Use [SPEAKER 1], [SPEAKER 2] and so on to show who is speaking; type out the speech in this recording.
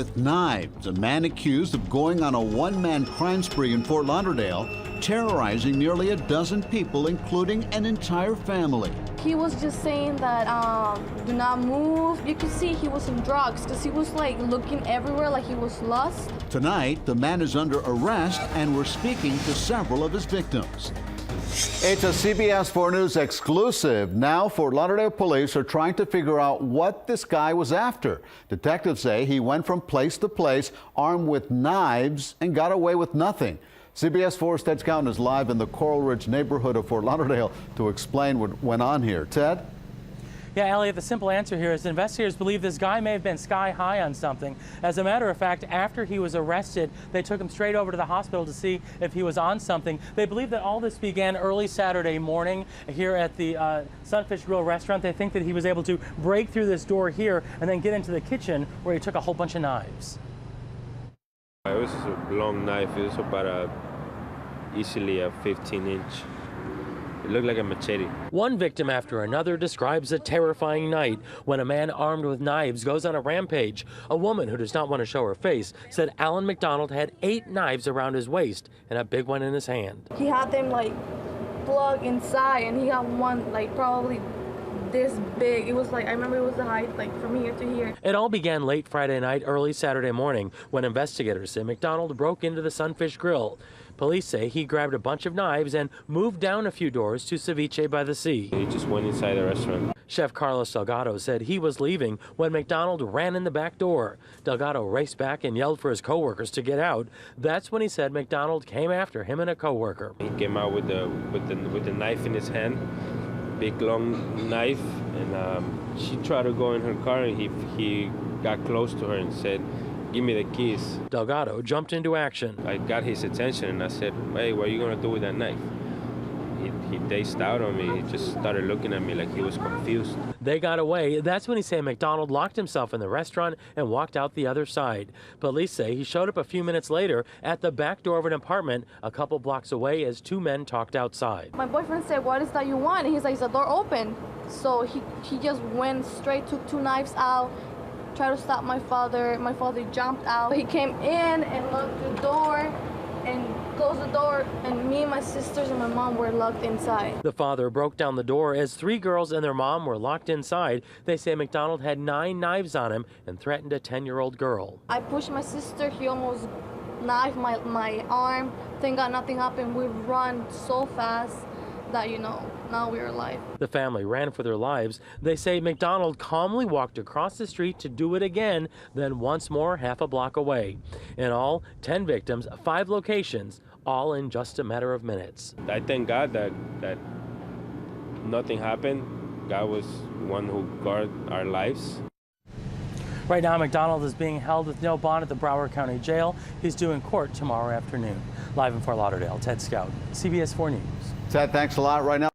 [SPEAKER 1] with knives, a man accused of going on a one-man crime spree in Fort Lauderdale, terrorizing nearly a dozen people, including an entire family.
[SPEAKER 2] He was just saying that, do not move. You could see he was on drugs because he was like looking everywhere like he was lost.
[SPEAKER 1] Tonight, the man is under arrest and we're speaking to several of his victims. It's a CBS 4 News exclusive. Now, Fort Lauderdale police are trying to figure out what this guy was after. Detectives say he went from place to place armed with knives and got away with nothing. CBS 4's Ted Scouten is live in the Coral Ridge neighborhood of Fort Lauderdale to explain what went on here. Ted?
[SPEAKER 3] Yeah, Elliot, the simple answer here is investigators believe this guy may have been sky high on something. As a matter of fact, after he was arrested, they took him straight over to the hospital to see if he was on something. They believe that all this began early Saturday morning here at the Sunfish Grill restaurant. They think that he was able to break through this door here and then get into the kitchen where he took a whole bunch of knives.
[SPEAKER 4] It was a long knife. It was about easily a 15-inch. It looked like a machete.
[SPEAKER 3] One victim after another describes a terrifying night when a man armed with knives goes on a rampage. A woman who does not want to show her face said Alan McDonald had 8 knives around his waist and a big one in his hand.
[SPEAKER 2] He had them like plugged inside, and he had one like probably this big. It was like, I remember it was the height like from here to here.
[SPEAKER 3] It all began late Friday night, early Saturday morning when investigators say McDonald broke into the Sunfish Grill. Police say he grabbed a bunch of knives and moved down a few doors to Ceviche by the Sea.
[SPEAKER 4] He just went inside the restaurant.
[SPEAKER 3] Chef Carlos Delgado said he was leaving when McDonald ran in the back door. Delgado raced back and yelled for his coworkers to get out. That's when he said McDonald came after him and a coworker.
[SPEAKER 4] He came out with the knife in his hand, big long knife, and she tried to go in her car, and he got close to her and said, "Give me the keys."
[SPEAKER 3] Delgado jumped into action.
[SPEAKER 4] I got his attention and I said, "Hey, what are you gonna do with that knife?" He dazed out on me. He just started looking at me like he was confused.
[SPEAKER 3] They got away. That's when he said McDonald locked himself in the restaurant and walked out the other side. Police say he showed up a few minutes later at the back door of an apartment a couple blocks away as 2 men talked outside.
[SPEAKER 2] My boyfriend said, "What is that you want?" And he's like, "Is the door open?" So he just went straight, took 2 knives out, tried to stop my father. My father jumped out. He came in and locked the door and closed the door, and me and my sisters and my mom were locked inside.
[SPEAKER 3] The father broke down the door as 3 girls and their mom were locked inside. They say McDonald had 9 knives on him and threatened a 10-year-old girl.
[SPEAKER 2] I pushed my sister. He almost knifed my arm. Thank God nothing happened. We run so fast that, now we're alive.
[SPEAKER 3] The family ran for their lives. They say McDonald calmly walked across the street to do it again, then once more half a block away. In all, 10 victims, 5 locations, all in just a matter of minutes.
[SPEAKER 4] I thank God that nothing happened. God was one who guarded our lives.
[SPEAKER 3] Right now, McDonald is being held with no bond at the Broward County Jail. He's due in court tomorrow afternoon. Live in Fort Lauderdale, Ted Scouten, CBS 4 News.
[SPEAKER 1] Ted, thanks a lot. Right now.